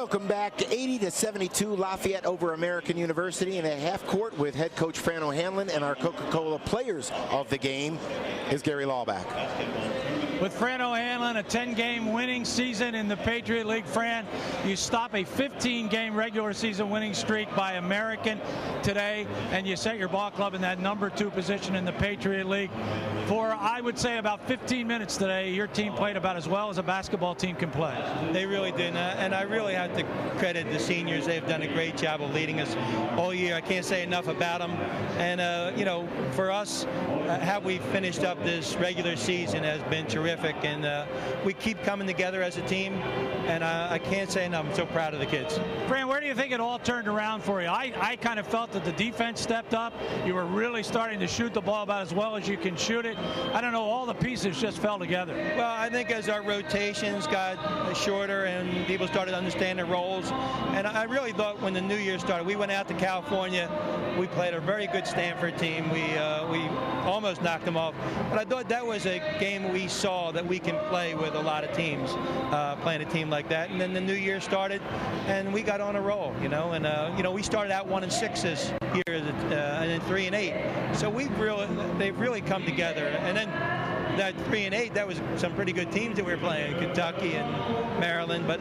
Welcome back to 80-72 Lafayette over American University in a half court with head coach Fran O'Hanlon, and our Coca-Cola players of the game is Gary Lawback. With Fran O'Hanlon, a 10-game winning season in the Patriot League. Fran, you stop a 15-game regular season winning streak by American today, and you set your ball club in that #2 position in the Patriot League. For, I would say, about 15 minutes today, your team played about as well as a basketball team can play. They really did, and I really have to credit the seniors. They've done a great job of leading us all year. I can't say enough about them. And, you know, for us, how we finished up this regular season has been terrific, and we keep coming together as a team, and I can't say enough. I'm so proud of the kids. Fran, where do you think it all turned around for you? I kind of felt that the defense stepped up. You were really starting to shoot the ball about as well as you can shoot it. I don't know, all the pieces just fell together. Well, I think as our rotations got shorter and people started to understand their roles, and I really thought when the new year started, we went out to California. We played a very good Stanford team. We almost knocked them off, but I thought that was a game we saw that we can play with a lot of teams, playing a team like that. And then the new year started, and we got on a roll, you know. And you know, we started out 1-6 this year, and then 3-8. So they've really come together. And then that 3-8, that was some pretty good teams that we were playing, Kentucky and Maryland. But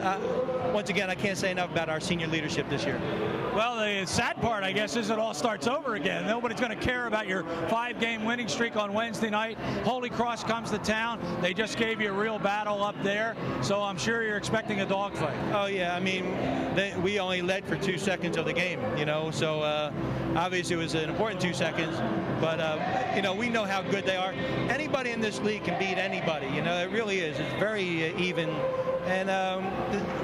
once again, I can't say enough about our senior leadership this year. Well, the sad part, I guess, is it all starts over again. Nobody's going to care about your 5-game winning streak on Wednesday night. Holy Cross comes to town. They just gave you a real battle up there, so I'm sure you're expecting a dogfight. Oh, yeah. I mean, we only led for 2 seconds of the game, you know, so obviously it was an important 2 seconds. But, you know, we know how good they are. Anybody in this league can beat anybody, you know, it really is. It's very even. And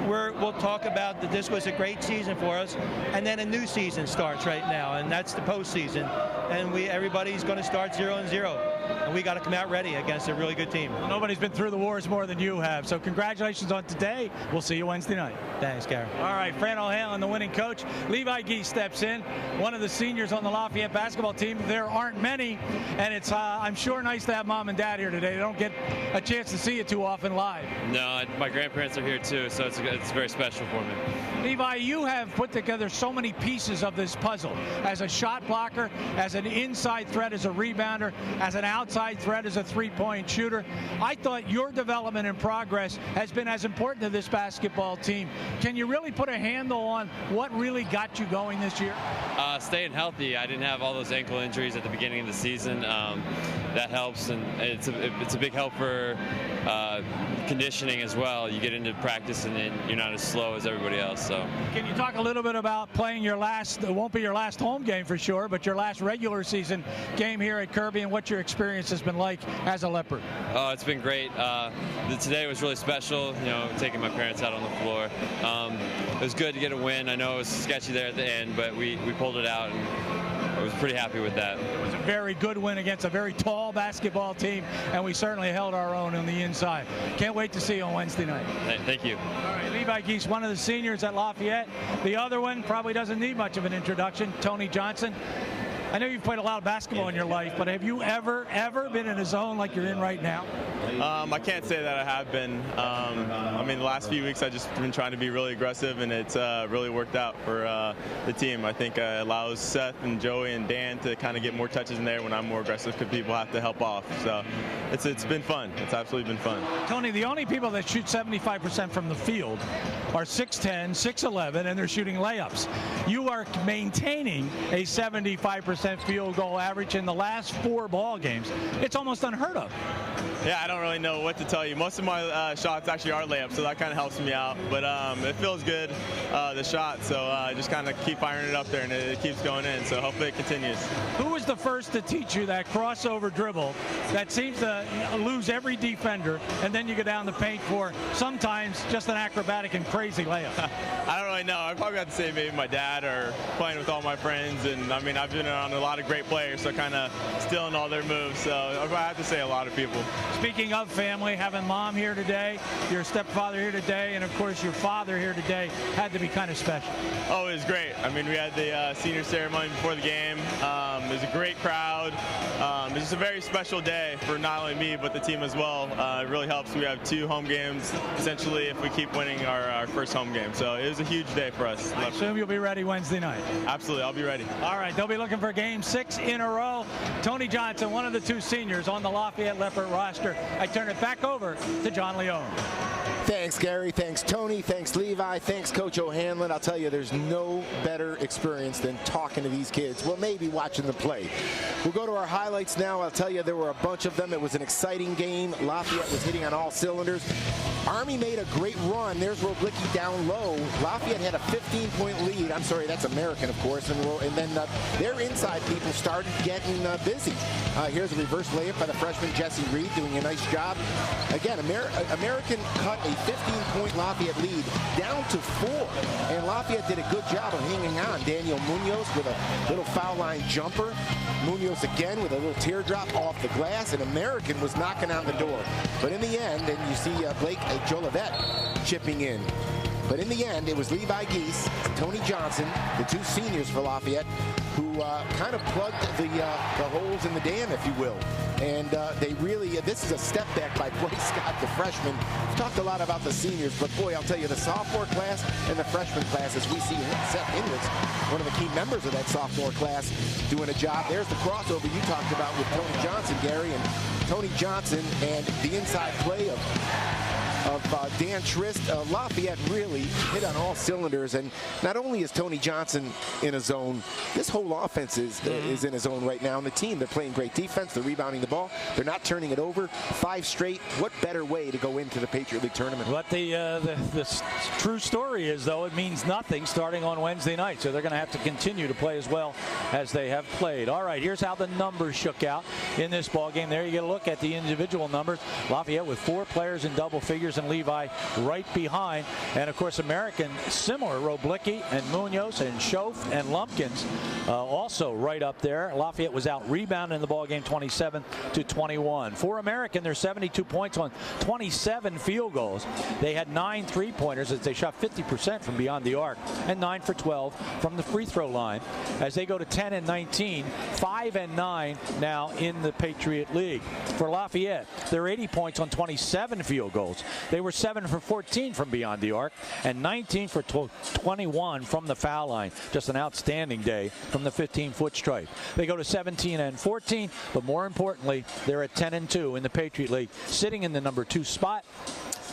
we'll talk about that this was a great season for us, and then a new season starts right now, and that's the postseason. And everybody's going to start 0-0, and we got to come out ready against a really good team. Nobody's been through the wars more than you have, so congratulations on today. We'll see you Wednesday night. Thanks, Gary. All right, Fran O'Hanlon, the winning coach. Levi Gee steps in, one of the seniors on the Lafayette basketball team. There aren't many, and it's, I'm sure, nice to have mom and dad here today. They don't get a chance to see you too often live. No, my grandparents are here too, so it's very special for me. Levi, you have put together so many pieces of this puzzle. As a shot blocker, as an inside threat, as a rebounder, as an outside threat, as a three-point shooter. I thought your development and progress has been as important to this basketball team. Can you really put a handle on what really got you going this year? Staying healthy. I didn't have all those ankle injuries at the beginning of the season. That helps, and it's a big help for conditioning as well. You get into practice and then you're not as slow as everybody else. So, can you talk a little bit about playing your last, it won't be your last home game for sure, but your last regular season game here at Kirby, and what your experience has been like as a Leopard? Oh, it's been great. Today was really special, you know, taking my parents out on the floor. It was good to get a win. I know it was sketchy there at the end, but we pulled it out, and I was pretty happy with that. It was a very good win against a very tall basketball team, and we certainly held our own on the inside. Can't wait to see you on Wednesday night. Thank you. All right, Levi Geese, one of the seniors at Lafayette. The other one probably doesn't need much of an introduction, Tony Johnson. I know you've played a lot of basketball in your life, but have you ever been in a zone like you're in right now? I can't say that I have been. I mean, the last few weeks I've just been trying to be really aggressive, and it's really worked out for the team. I think it allows Seth and Joey and Dan to kind of get more touches in there when I'm more aggressive, because people have to help off. So it's been fun. It's absolutely been fun. Tony, the only people that shoot 75% from the field are 6'10", 6'11", and they're shooting layups. You are maintaining a 75% field goal average in the last 4 ball games. It's almost unheard of. Yeah, I don't really know what to tell you. Most of my shots actually are layups, so that kind of helps me out. But it feels good, the shot, so I just kind of keep firing it up there, and it keeps going in, so hopefully it continues. Who was the first to teach you that crossover dribble that seems to lose every defender, and then you go down the paint for sometimes just an acrobatic and crazy layup? I don't really know. I probably have to say maybe my dad, or playing with all my friends. And I mean, I've been on a lot of great players, so kind of stealing all their moves. So I have to say a lot of people. Speaking of family, having Mom here today, your stepfather here today, and of course your father here today had to be kind of special. Oh, it was great. I mean, we had the senior ceremony before the game. It was a great crowd. It was just a very special day for not only me, but the team as well. It really helps. We have 2 home games, essentially, if we keep winning our first home game. So it was a huge day for us. I assume you'll be ready Wednesday night. Absolutely, I'll be ready. All right, they'll be looking for game 6 in a row. Tony Johnson, one of the 2 seniors on the Lafayette Leopard roster. I turn it back over to John Leone. Thanks, Gary. Thanks, Tony. Thanks, Levi. Thanks, Coach O'Hanlon. I'll tell you, there's no better experience than talking to these kids. Well, maybe watching them play. We'll go to our highlights now. I'll tell you, there were a bunch of them. It was an exciting game. Lafayette was hitting on all cylinders. Army made a great run. There's Roblicki down low. Lafayette had a 15-point lead. I'm sorry, that's American, of course. And then their inside people started getting busy. Here's a reverse layup by the freshman Jesse Reed, doing a nice job. Again, American cut a 15-point Lafayette lead down to 4. And Lafayette did a good job of hanging on. Daniel Munoz with a little foul line jumper. Munoz again with a little teardrop off the glass. And American was knocking on the door. But in the end, and you see Blake Jolivet chipping in. But in the end, it was Levi Geese, Tony Johnson, the 2 seniors for Lafayette, who kind of plugged the holes in the dam, if you will. And they really, this is a step back by Blake Scott, the freshman. We've talked a lot about the seniors, but boy, I'll tell you, the sophomore class and the freshman class, as we see Seth Inwitz, one of the key members of that sophomore class, doing a job. There's the crossover you talked about with Tony Johnson, Gary, and Tony Johnson and the inside play of Dan Trist. Lafayette really hit on all cylinders, and not only is Tony Johnson in a zone, this whole offense is in a zone right now. And the team, they're playing great defense, they're rebounding the ball, they're not turning it over. 5 straight. What better way to go into the Patriot League tournament? But the true story is, though, it means nothing starting on Wednesday night, so they're going to have to continue to play as well as they have played. All right, here's how the numbers shook out in this ball game. There you get a look at the individual numbers. Lafayette with 4 players in double figures, and Levi right behind. And of course, American similar. Roblicki and Munoz and Schoaf and Lumpkins also right up there. Lafayette was out rebounding in the ball game 27-21. For American, there's 72 points on 27 field goals. They had 9 3-pointers as they shot 50% from beyond the arc, and 9 for 12 from the free throw line as they go to 10-19, 5-9 now in the Patriot League. For Lafayette, they're 80 points on 27 field goals. They were 7 for 14 from beyond the arc and 19 for 21 from the foul line. Just an outstanding day from the 15-foot stripe. They go to 17-14, but more importantly, they're at 10-2 in the Patriot League, sitting in the number 2 spot.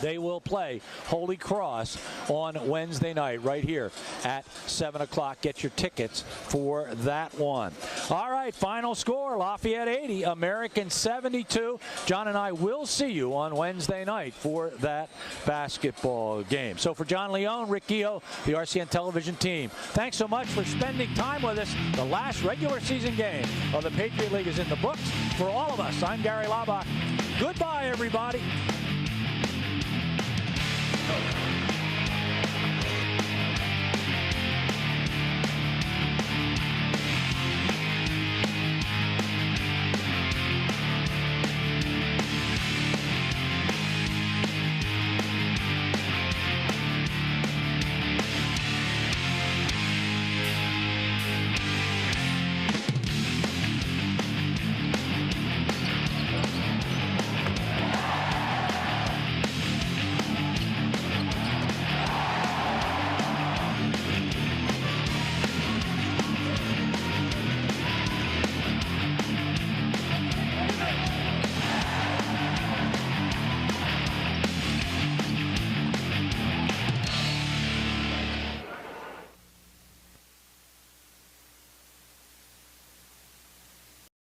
They will play Holy Cross on Wednesday night right here at 7 o'clock. Get your tickets for that one. All right, final score, Lafayette 80, American 72. John and I will see you on Wednesday night for that basketball game. So for John Leone, Rick Keogh, the RCN television team, thanks so much for spending time with us. The last regular season game of the Patriot League is in the books. For all of us, I'm Gary Laubach. Goodbye, everybody.